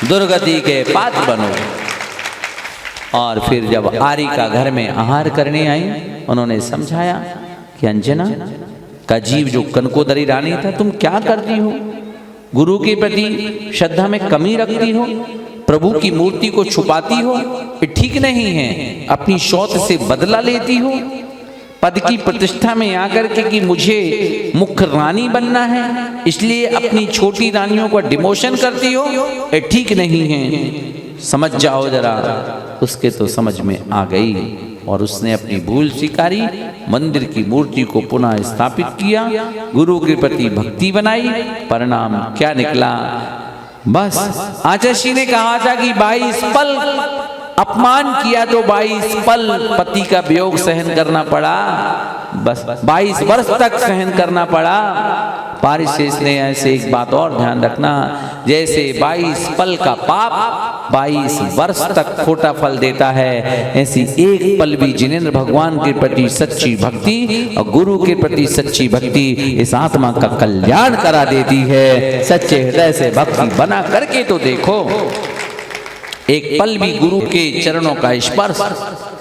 दुर्गति के पात्र बनो। और फिर जब आरिका घर में आहार करने आई, उन्होंने समझाया कि अंजना का जीव जो कनकोदरी रानी था, तुम क्या करती हो, गुरु के प्रति श्रद्धा में कमी रखती हो, प्रभु की मूर्ति को छुपाती हो, ये ठीक नहीं है। अपनी शौच से बदला लेती हो, पद की प्रतिष्ठा में आकर के कि मुझे मुख्य रानी बनना है, इसलिए अपनी छोटी रानियों को डिमोशन करती हो, ये ठीक नहीं है। समझ जाओ जरा। उसके तो समझ में आ गई और उसने अपनी भूल स्वीकारी, मंदिर की मूर्ति को पुनः स्थापित किया, गुरु के प्रति भक्ति बनाई। परिणाम क्या निकला, बस आचार्य ने कहा था कि 22 पल अपमान किया तो 22 पल पति का वियोग सहन करना पड़ा, बस 22 वर्ष तक सहन करना पड़ा। पारिशेष ने ऐसे एक बात और ध्यान रखना, जैसे 22 पल का पाप 22 वर्ष तक खोटा फल देता है, ऐसी एक पल भी जिनेंद्र भगवान के प्रति सच्ची भक्ति और गुरु के प्रति सच्ची भक्ति इस आत्मा का कल्याण करा देती है। सच्चे हृदय से भक्ति बना करके तो देखो, एक पल भी गुरु के चरणों का स्पर्श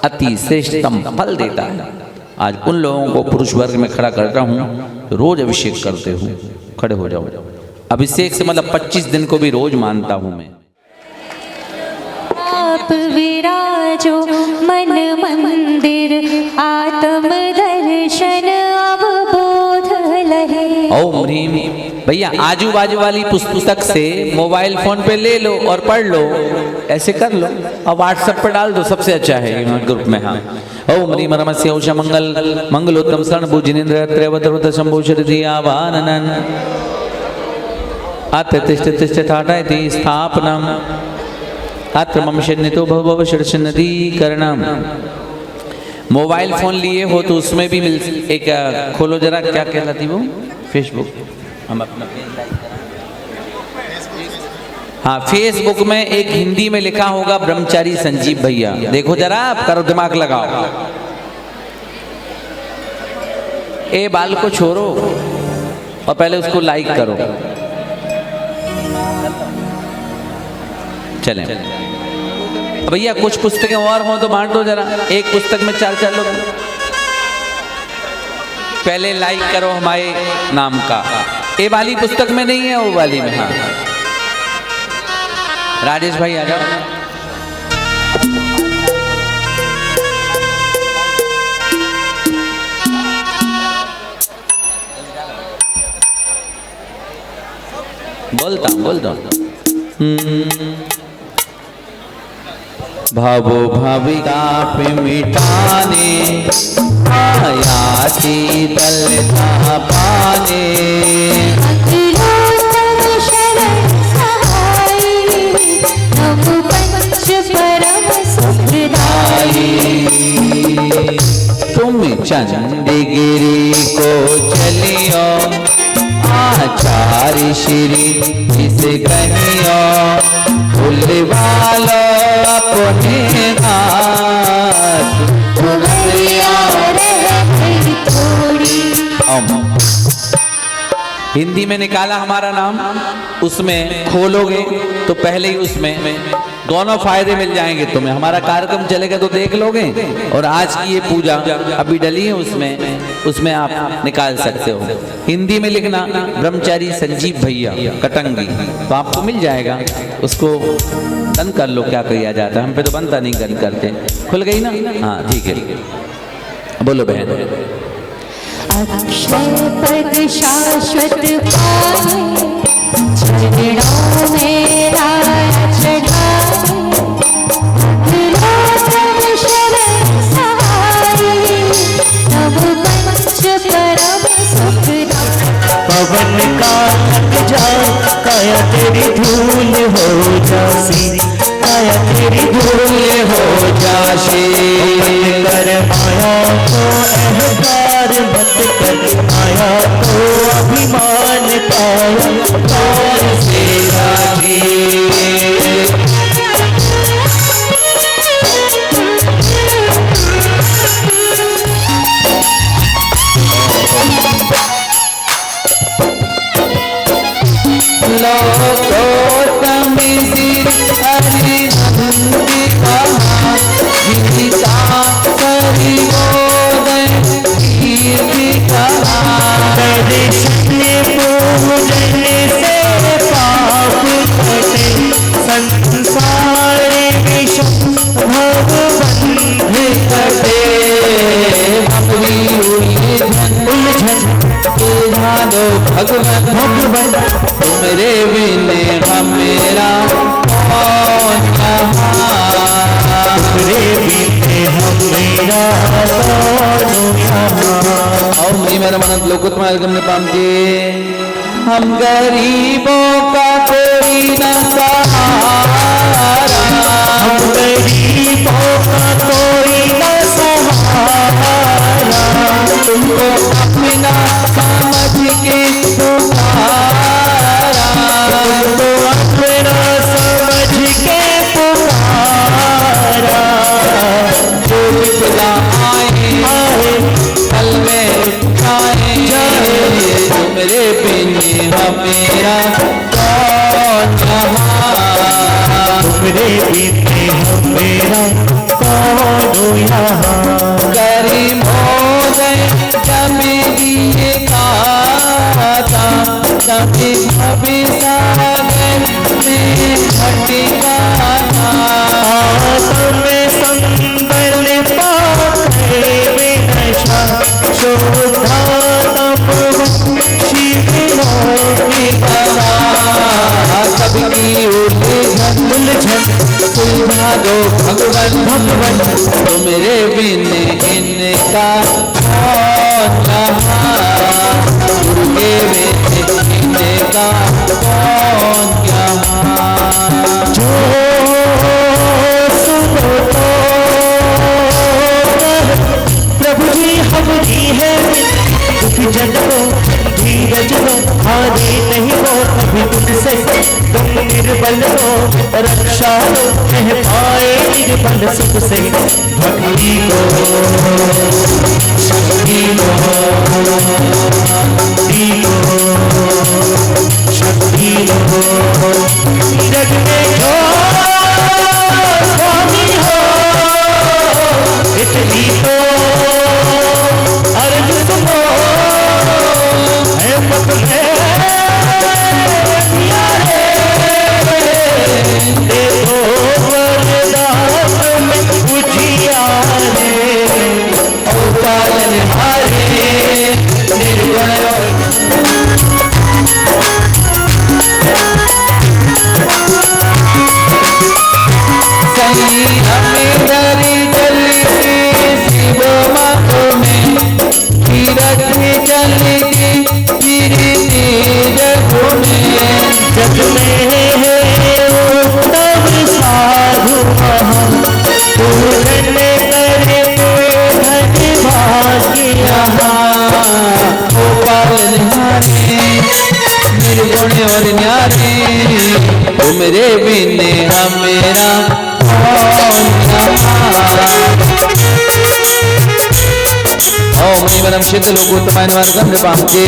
अति श्रेष्ठतम फल देता है। आज उन लोगों को पुरुष वर्ग में खड़ा करता हूँ, रोज अभिषेक करते हूँ। खड़े हो जाओ। अभिषेक से मतलब 25 दिन को भी रोज मानता हूँ मैं। आप विराजो मन मंदिर, आत्म दर्शन अवबोध लहे। ओम ह्रीम। भैया आजू बाजू वाली पुस्तक से मोबाइल फोन पे ले लो और पढ़ लो, ऐसे कर लो और व्हाट्सएप पर डाल दो, सबसे अच्छा है ग्रुप में। हाँ, ओम ह्रीम नमस्य उषा मंगल मंगलोत्तम शरण भुजिनेन्द्र त्रयवत शंभो शरदी आवानन अत्र तिष्ठ तिष्ठ ठाठायति स्थापनम अत्र मम शन्नितो भव षड्शन्नदीकरणम मोबाइल फोन लिए हो तो उसमें भी मिल एक खोलो जरा, क्या कहलाती वो, फेसबुक। हम अपना पेज लाइक करें। हाँ, फेसबुक में एक हिंदी में लिखा होगा ब्रह्मचारी संजीव भैया, देखो जरा, आप करो, दिमाग लगाओ। ए बाल को छोड़ो और पहले उसको लाइक करो। चलें भैया, कुछ पुस्तकें और हों तो बांट दो जरा, एक पुस्तक में 4-4 लोग। पहले लाइक करो हमारे नाम का। ये वाली पुस्तक में नहीं है, वो वाली में। हाँ, राजेश भाई आ जाओ। बोलता भावो भाविताप मिटाने आया शीतलता पाने। अखिलोत्तम शरण सहाय, नमो पंच परम सुखदाई। तुम चंडगिरी को चलियो, आचार्य श्री जिस कहियो, फुलवालो अपने हाथ, तुम्हारिया रह थोड़ी। हिंदी में निकाला हमारा नाम, उसमें खोलोगे तो पहले ही उसमें दोनों फायदे मिल जाएंगे तुम्हें। हमारा कार्यक्रम चलेगा तो देख लोगे, और आज की ये पूजा अभी डली है उसमें आप निकाल सकते हो। हिंदी में लिखना ब्रह्मचारी संजीव भैया कटंगी, तो आपको मिल जाएगा। उसको बंद कर लो, क्या किया जाता है, हम पे तो बनता नहीं, बंद करते। खुल गई ना? हाँ ठीक है, बोलो बहन। अक्षय पद शाश्वत पाए, चरणों में लाया चढ़ाए। अखिलोत्तम शरण सहाय, नमो पंच परम सुखदाई। पवन का लग जाए, काया तेरी धूल हो जासी, काया तेरी धूल हो जासी। कर माया को अहंकार मत कर, माया को अभिमान पाया, कौन से रागी। लोकोत्तम सिर हरिनंदी कहा, गीता हरिबोधन कीर्ति कहा। दर्शन पूजन से पाप कटे, संसार विषम भवबंध कटे। उलझन सुलझा दो भगवन, तुमरे बिने हमेरा कौन यहाँ। तुमरे बिने हमेरा कौन यहाँ। और मुझे मेरा मन लोकोत्तम गम पाम के। हम गरीबों का कोई न सहारा, हम गरीबों का कोई न सहारा। तुमको अपना समझ के पुकारा, तुमको अपना समझ के पुकारा। जो विपदा आए कल में उठाए जाए, तुमरे बिन हमेरा कौन यहाँ। तुमरे बिने हमेरा कौन यहाँ। करी मोदय जमे दिए काता, तभी कभी सागर में भटकाता। तुम्हें संबल पाके विनशा, शोधा तप शिव की तरह सबकी उलझन सुलझा दो भगवन, तुमरे बिन इनका कौन यहाँ। दुर्गे बिन इनका कौन यहाँ। जो सुनो तो से तुम निर्बल हो रक्षा लो कह पाए निर्बल सुख से भक्ति को शक्ति को शक्ति को जग में जो स्वामी हो इतनी तो अर्ज सुनो है मत है मेरे बिने मेरा ओम ह्रीम सिद्ध लोकोत्तमाय नमः गंध पामके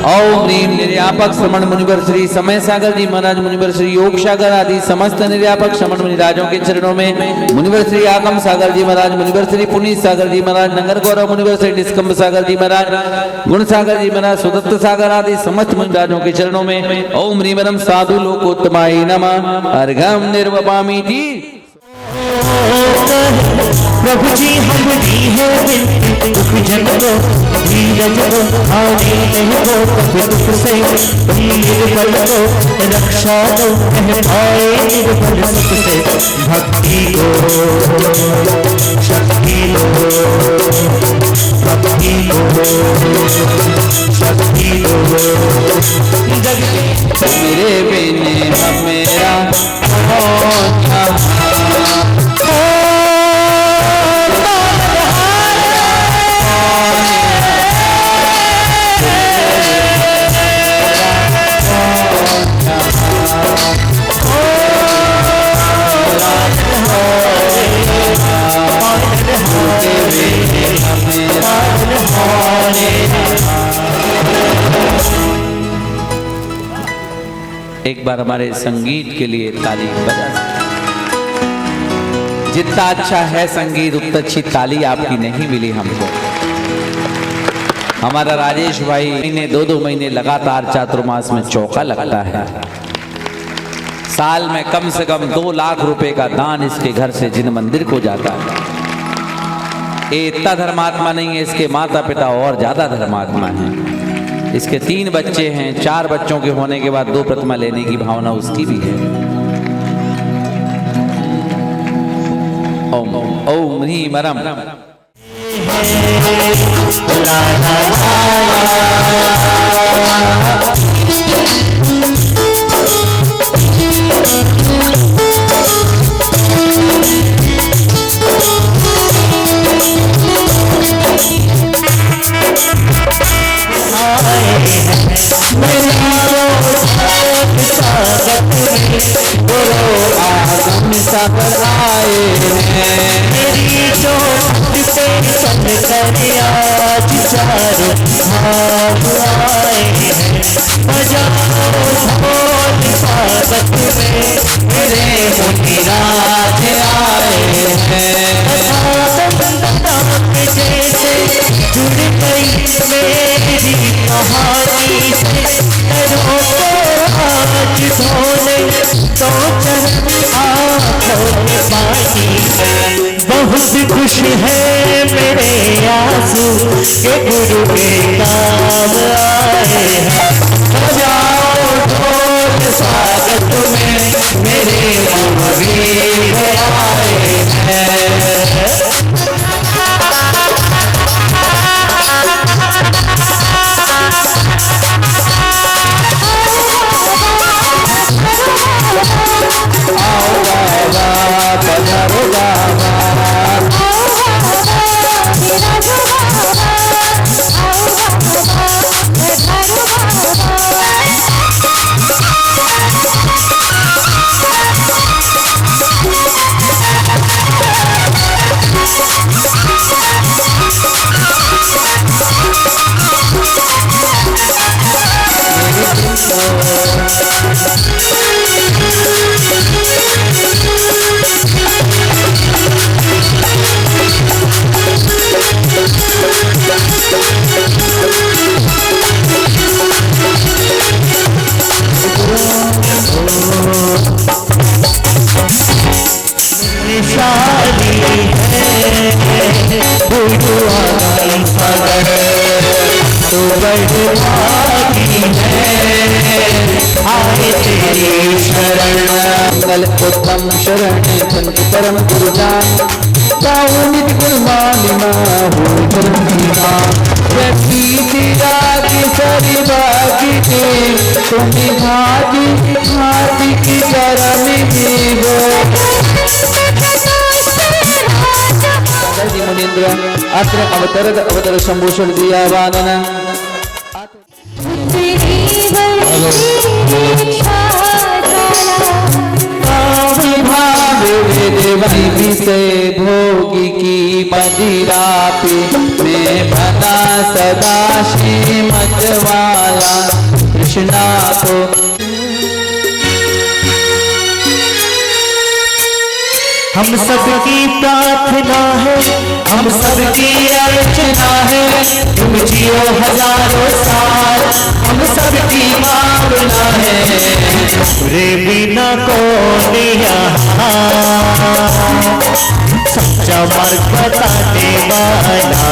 ओम ह्रीम निर्यापक श्रमण मुनिवर श्री समय सागर जी महाराज मुनिवर श्री योग सागर आदि समस्त निर्यापक श्रमण मुनि राजों के चरणों में मुनिवर श्री आगम सागर जी महाराज मुनिवर श्री पुनीत सागर जी महाराज नगर गौरव मुनिवर श्री निष्कंभ सागर जी महाराज गुण सागर जी महाराज सुदत्त सागर आदि समस्त मुनि राजों के चरणों में ओम ह्रीम साधु लोकोत्तमाय नमः अर्घम निर्वपामि जी। प्रभु जी हम दी है दुख जन को धीरज को आने नहीं हो कभी दुख से तुम निर्बल को रक्षा दो कह पाए निर्बल सुख से भक्ति को शक्ति को भक्ति को शक्ति को जग मेरे बिने मेरा एक बार हमारे संगीत के लिए ताली बजा। जितना अच्छा है संगीत उतना अच्छी ताली आपकी नहीं मिली हमको। हमारा राजेश भाई महीने 2-2 महीने लगातार चातुर्मास में चौका लगता है। साल में कम से कम 2 लाख रुपए का दान इसके घर से जिन मंदिर को जाता है। ये इतना धर्मात्मा नहीं है, इसके माता पिता और ज्यादा धर्मात्मा हैं। इसके 3 बच्चे हैं, 4 बच्चों के होने के बाद 2 प्रतिमा लेने की भावना उसकी भी है। ओम ओम ह्रीम रम सागर आए हैं मेरी चोट से चल कर आज चारों भाग आए हैं बजाओ ढोल स्वागत में मेरे मुनिराज आए हैं जैसे जुड़ गई मेरी कहानी से करो को आज धोने तो चरण बहुत खुश है मेरे आंसू के गुरु के काम आए हैं बजाओ ढोल स्वागत में मेरे गुरुवीर आए हैं। आओ बड़े भागी है आए तेरी शरण। मंगल उत्तम शरण संत परम गुरुदान गाओ नित गुणमालिमा हो चरण सीमा। जैसी रागी सरी बागी तुम्हें भागी भागी की चरण जीवो। मुनीन्द्र अत्र अवतरद अवतर संभूषण दिया वानन। से भोगी की मदिरा पे मैं बना सदा श्रीमत वाला कृष्णा को। हम सबकी प्रार्थना है हम सबकी अर्चना है तुम जियो हजारों साल हम सबकी भावना है। रे बिना कौन यहाँ सच्चा मार्ग बताने वाला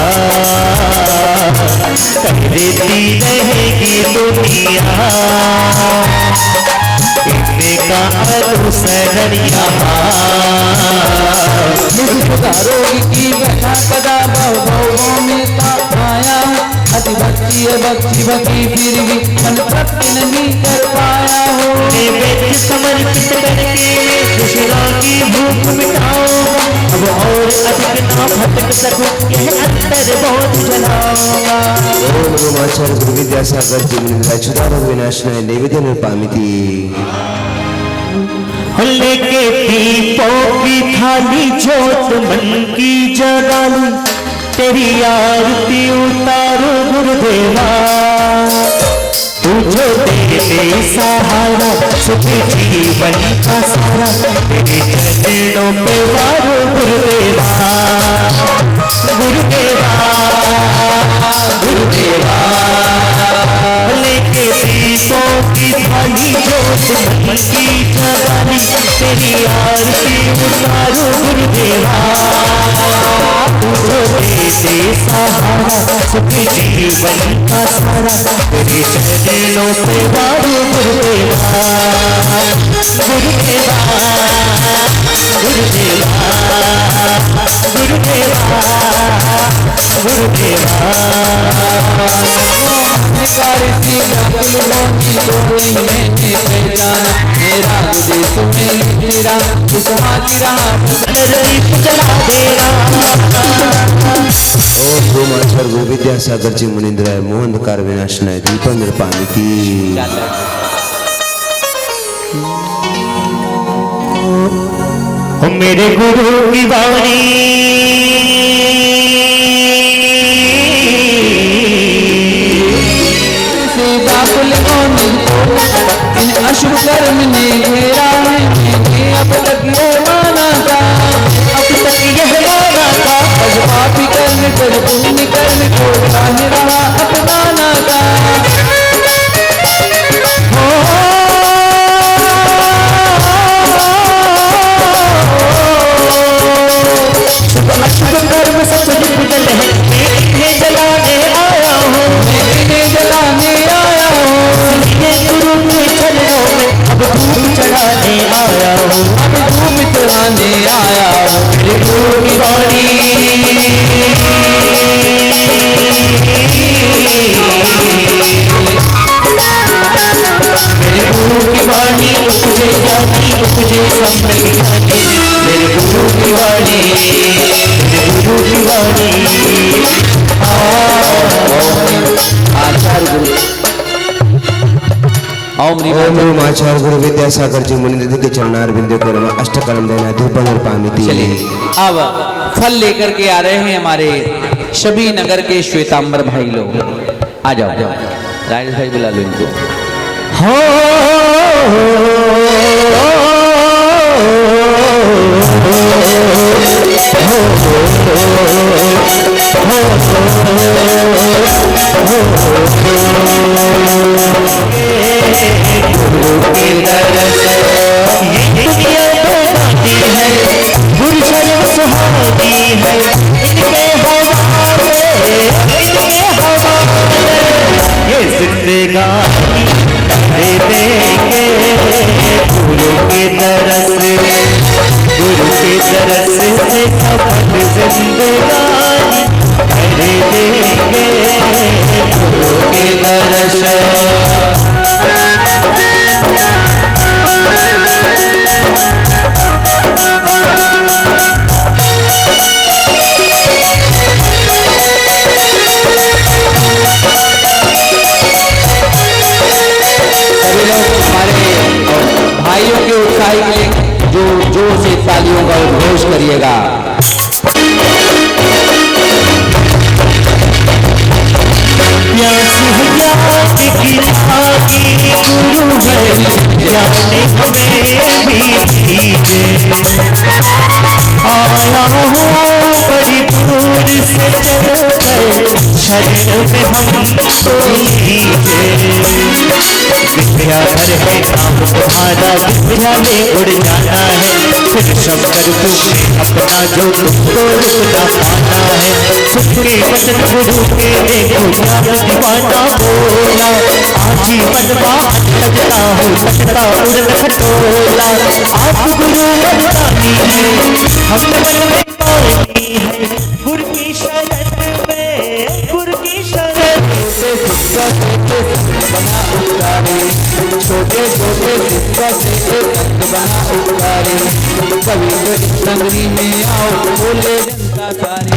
कह देती रहेगी दुनिया इतने का अनुसरण रोगी की व्यथा कदा भव में आया अति भक्ति भक्ति भक्ति फिर भी मन तृप्त नहीं कर पाया हो। नैवेद्य समर्पित करके कृष्णा की भूख मिटाओ अब और अधिक ना भटक सकूं यह अंतर बहुत जलाऊंगा। ओम रोमाचार्य गुरु विद्यासागर जी मुनिंद्र अच्युतानंद विनाशनाय नैवेद्य निर्पामिति। लेके दीपों की थाली जोत मन की जगाली तेरी आरती उतारो गुरुदेवा। तू जो दे दे सहारा सुख जीवन का सारा तेरे चरणों पे वारो गुरुदेवा गुरुदेवा गुरुदेवा। लेके दीपों की थाली जोत मन की जगाली तेरी आरती उतारो गुरुदेवा। तू जो दे दे सहारा सुख जीवन का सारा तेरे चरणों पे वारो गुरुदेवा गुरुदेवा गुरुदेवा गुरुदेवा गुरुदेवा। ओम रोमाचार्य गुरु विद्यासागर जी मुनिंद्र मोहन कार विनाशनाय दीप निर्पामिति। मेरे गुरु की वाणी अशुभ कर्म ने घेरा है अब तक ये माना था अब तक यह माना था अब पापी कर्म कर पुण्य कर्म को चाहे रहा अपनाना था। अशुभ कर्म सब निकल है मैं इन्हें जलाने आया हूँ मैं इन्हें जलाने आया हूँ। ये गुरु के चरणों में अब धूप चढ़ाने आया हूँ अब धूप चढ़ाने आया हूँ। मेरे गुरु की वाणी मेरे गुरु की वाणी उपजे जाती उपजे संभल जाती मेरे गुरु की वाणी मेरे गुरु की वाणी। आचार्य गुरु ओम ओम रोमाचार्य गुरु विद्यासागर जी मुनिंद्र के चरणार बिंदु को नमः अष्टकलम देना दीप निर्पामिति। चलिए अब फल लेकर के आ रहे हैं हमारे सभी नगर के श्वेतांबर भाई लोग। आ जाओ राजेश भाई बुला लो इनको। तालियों का उद्घोष करिएगा। प्यास है याद की लागी गुरु है जाने हमें भी दीजिए। आया हूँ बड़ी दूर से चलकर शरण में हमको लीजिए। विद्याधर है नाम तुम्हारा, विद्या में उड़ जाना है। फिर शंकर तुम्हें अपना जो तुमको रुकना पाना है। सबके वचन गुरु के देखो नाम दीवाना बोला। आजीवन बात लगता हो सकता उड़न खटोला। आप गुरु वरदानी है, हम मन में पानी है। गुरु की शरण में, गुरु की शरण बना उतारे, छोटे छोटे सिक्का से संत बना उतारे। कभी कभी संगरी में आओ बोले जनता सारी।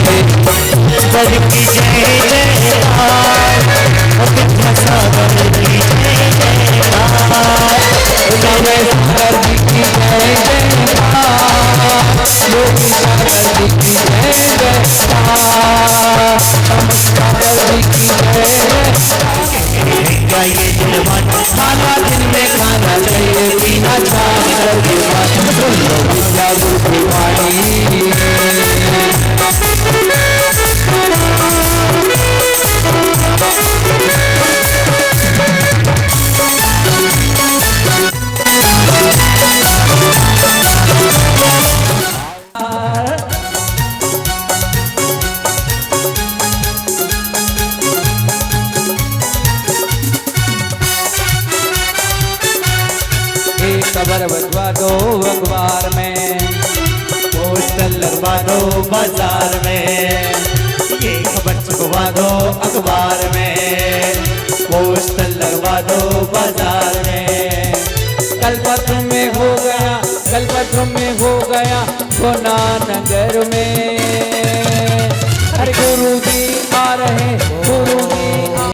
पर की जय जयकार, सागर की जय जयकार, सागर जी की जय जयकार, योगी सागर जी की जय जयकार, सागर जी की जय जयकार। ये दिलवान खाना दिन में खाना चाहिए, पीना छान करके बात सुन लो विद्या गुरु की वाणी। खबर बजवा दो अखबार में, पोस्टर लगवा दो बाजार में। ये खबर छपवा दो अखबार में, पोस्टर लगवा दो बाजार में। कलपत्र में हो गया, कलपत्र में हो गया कोना नगर में। हर गुरु जी आ रहे